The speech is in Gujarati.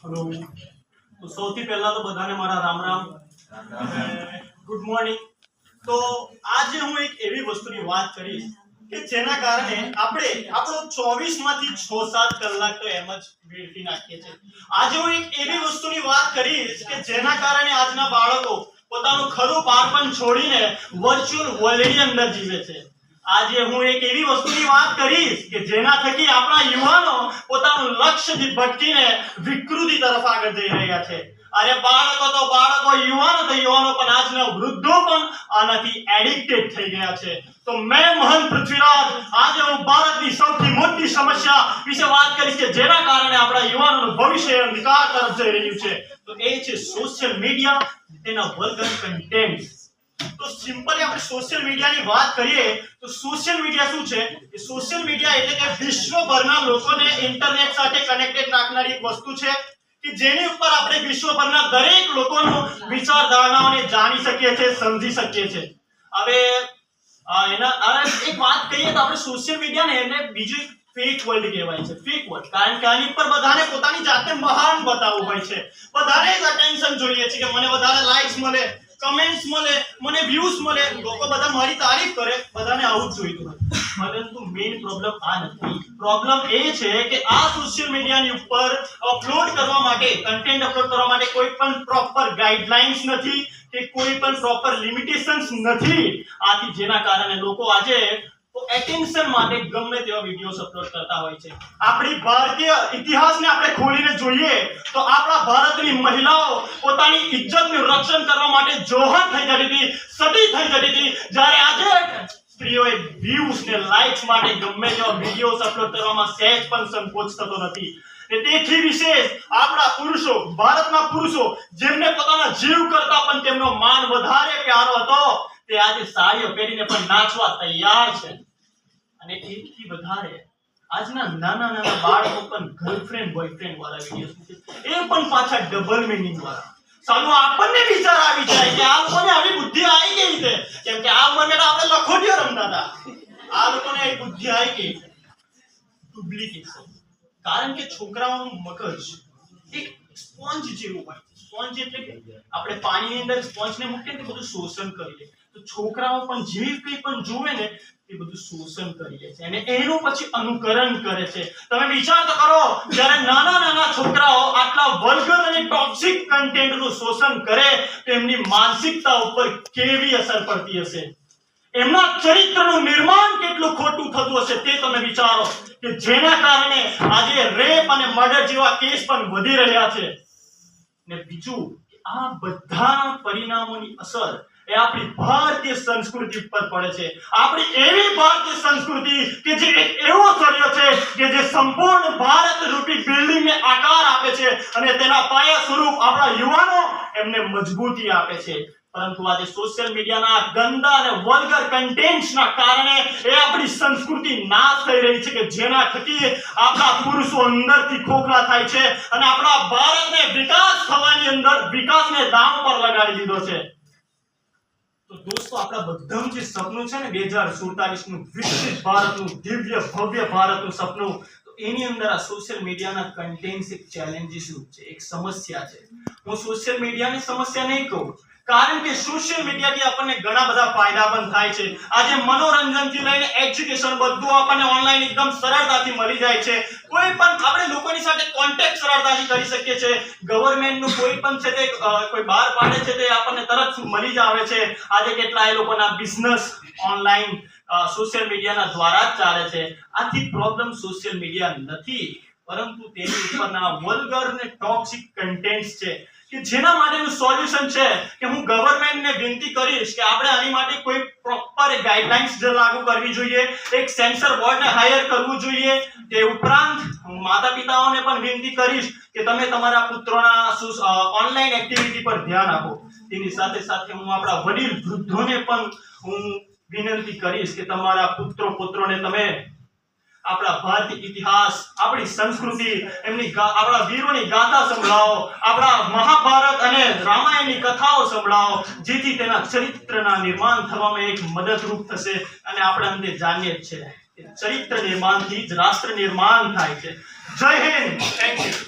હેલો. તો સૌથી પહેલા તો બધાને મારા રામ રામ અને ગુડ મોર્નિંગ. તો આજે હું એક એવી વસ્તુની વાત કરીશ કે જેના કારણે આપણે આપણો 24 માંથી 6-7 કલાક તો એમ જ વેડફી નાખીએ છીએ. આજે હું એક એવી વસ્તુની વાત કરીશ કે જેના કારણે આજના બાળકો પોતાનું ખરું બાળપણ છોડીને વર્ચ્યુઅલ વર્લ્ડની અંદર જીવે છે. આજે હું એક એવી વસ્તુની વાત કરીશ કે જેના થકી આપણા યુવાનો પોતાનું લક્ષ્યથી ભટકીને વિકૃતિ તરફ આગળ જઈ રહ્યા છે. અરે બાળકો તો બાળકો, યુવાનો તો યુવાનો, પણ આજના વૃદ્ધો પણ આનાથી એડિક્ટેડ થઈ ગયા છે. તો મેં મહંત પૃથ્વીરાજ આજે હું ભારતની સૌથી મોટી સમસ્યા વિશે વાત કરીશ કે જેના કારણે આપણા યુવાનોનું ભવિષ્ય અંધકાર તરફ જઈ રહ્યું છે. તો એ છે સોશિયલ મીડિયા, તેના વલ્ગર કન્ટેન્ટ. તો સિમ્પલી આપણે સોશિયલ મીડિયાની વાત કરીએ તો સોશિયલ મીડિયા શું છે? કે સોશિયલ મીડિયા એટલે કે વિશ્વભરના લોકોને ઇન્ટરનેટ સાથે કનેક્ટેડ રાખનારી એક વસ્તુ છે કે જેની ઉપર આપણે વિશ્વભરના દરેક લોકોનો વિચારધારણાઓને જાણી શકીએ છીએ, સમજી શકીએ છીએ. હવે એના એક વાત કહીએ તો આપણે સોશિયલ મીડિયાને એટલે બીજું ફેક વર્લ્ડ કહેવાય છે. ફેક વર્લ્ડ, કારણ કે આની પર બધાને પોતાની જાતને મહાન બતાવવું હોય છે. બધાને જ અટેન્શન જોઈએ છે કે મને વધારે લાઇક્સ મળે, કમેન્ટ્સ મળે, મને વ્યૂઝ મળે, લોકો બધા મારી તારીફ કરે, બધાને આવું જ જોઈતું હોય. પરંતુ મેઇન પ્રોબ્લેમ આ નથી. પ્રોબ્લેમ એ છે કે આ સોશિયલ મીડિયાની ઉપર અપલોડ કરવા માટે, કન્ટેન્ટ અપલોડ કરવા માટે કોઈ પણ પ્રોપર ગાઈડલાઇન્સ નથી કે કોઈ પણ પ્રોપર લિમિટેશન્સ નથી. આથી જેના કારણે લોકો આજે એટેન્શન માટે ગમે તેવા વિડિયોઝ અપલોડ કરતા હોય છે. આપણી ભારતીય ઇતિહાસને આપણે ખોલીને જોઈએ તો આપણા ભારતની મહિલાઓ પોતાની ઇજ્જતનું રક્ષણ કરવા માટે જોહર થઈ જતી હતી, સતી થઈ જતી હતી. જ્યારે આજે સ્ત્રીઓએ વ્યૂઝ ને લાઇક્સ માટે ગમે તેવા વિડિયોઝ અપલોડ કરવામાં સહેજ પણ સંકોચ થતો નથી. તેથી વિશેષ આપણા પુરુષો, ભારતના પુરુષો જેમને પોતાના જીવ કરતા પણ તેમનો માન વધારે પ્યારો હતો, તે આજે સાડીઓ પહેરીને પણ નાચવા તૈયાર છે. અને એથી વધારે આજના નાના નાના બાળકો પણ ગર્લફ્રેન્ડ બોયફ્રેન્ડ વાળા વિડિયોઝ મૂકે, એ પણ પાછા ડબલ મીનિંગ વાળા. સાલું આપણને વિચાર આવી જાય કે આ લોકોને આવી બુદ્ધિ આવી ગઈ છે, કેમ કે આ ઉંમરમાં આપણે લખોટીઓ રમતા હતા, આ લોકોને આવી બુદ્ધિ આવી ગઈ. ડુપ્લિકેશન. કારણ કે છોકરાઓનું મગજ એક સ્પોન્જ જેવું હોય. સ્પોન્જ એટલે કે આપણે પાણીની અંદર સ્પોન્જને મૂકીએ તો બધું શોષણ કરી લે. તો છોકરાઓ પણ જે કંઈ પણ જોવે ને એ બધું શોષણ કરી લે છે અને એનું પછી અનુકરણ કરે છે. તમે વિચાર તો કરો, જ્યારે નાના નાના છોકરાઓ આટલા વલ્ગર અને ટોક્સિક કન્ટેન્ટનું શોષણ કરે તો એમની માનસિકતા ઉપર કેવી અસર પડતી હશે, એમના ચરિત્રનું નિર્માણ કેટલું ખોટું થતું હશે તે તમે વિચારો. કે જેના કારણે આજે રેપ અને મર્ડર જેવા કેસ પણ વધી રહ્યા છે. ને બીજું કે આ બધા પરિણામોની અસર એ આપણી ભારતીય સંસ્કૃતિ પર પડે છે. આપણી એવી ભારતીય સંસ્કૃતિ કે જે એક એવો સળિયો છે કે જે સંપૂર્ણ ભારત રૂપી બિલ્ડિંગને આકાર આપે છે અને તેના પાયા સ્વરૂપ આપણા યુવાનો એમને મજબૂતી આપે છે. પરંતુ આજે સોશિયલ મીડિયાના ગંદા અને વલ્ગર કન્ટેન્ટ્સના કારણે એ આપણી સંસ્કૃતિ નાશ થઈ રહી છે કે જેના થકી આપણા પુરુષો અંદરથી ખોખલા થાય છે અને આપણા ભારતને વિકાસ થવાની અંદર વિકાસને દાવ પર લગાડી દીધો છે. તો દોસ્તો, આપણા બધાનું જે સપનું છે ને 2047 નું વિકસિત ભારતનું, દિવ્ય ભવ્ય ભારતનું સપનું, તો એની અંદર આ સોશિયલ મીડિયાના કન્ટેન્ટ્સ એક ચેલેન્જીસ રૂપ છે, એક સમસ્યા છે. હું સોશિયલ મીડિયાની સમસ્યા નહીં કહું, કારણ કે સોશિયલ મીડિયાથી આપણને ઘણા બધા ફાયદા પણ થાય છે. આજે મનોરંજનથી લઈને એજ્યુકેશન બધું આપણને ઓનલાઈન એકદમ સરળતાથી મળી જાય છે. કોઈ પણ આપણે લોકોની સાથે કોન્ટેક્ટ સરળતાથી કરી શકીએ છીએ. ગવર્નમેન્ટનું કોઈ પણ છે તે કોઈ બહાર પાડે છે તે આપણને તરત મળી જ આવે છે. આજે કેટલાય લોકોના બિઝનેસ ઓનલાઈન સોશિયલ મીડિયાના દ્વારા જ ચાલે છે. આથી પ્રોબ્લેમ સોશિયલ મીડિયા નથી, પરંતુ તેની ઉપરના વલ્ગર અને ટોક્સિક કન્ટેન્ટ્સ છે કે જેના માટેનું સોલ્યુશન છે કે હું ગવર્નમેન્ટને વિનંતી કરીશ કે આપણે આની માટે કોઈ પ્રોપર ગાઈડલાઇન્સ લાગુ કરવી જોઈએ, એક સેન્સર બોર્ડને હાયર કરવું જોઈએ. તે ઉપરાંત હું માતા-પિતાઓને પણ વિનંતી કરીશ કે તમે તમારા પુત્રોના ઓનલાઈન એક્ટિવિટી પર ધ્યાન આપો. તેની સાથે સાથે હું આપણા વડીલ વૃદ્ધોને પણ હું વિનંતી કરીશ કે તમારા પુત્રોને તમે આપણા ભારતીય ઇતિહાસ, આપણી સંસ્કૃતિ, આપણા વીરોની ગાથા સંભળાવો, આપણા મહાભારત અને રામાયણની કથાઓ સંભળાવો, જેથી તેના ચરિત્રના નિર્માણ થવામાં એક મદદરૂપ થશે. અને આપણે અંતે જાણીએ જ છે કે ચરિત્ર નિર્માણથી જ રાષ્ટ્ર નિર્માણ થાય છે. જય હિન્દ. Thank you.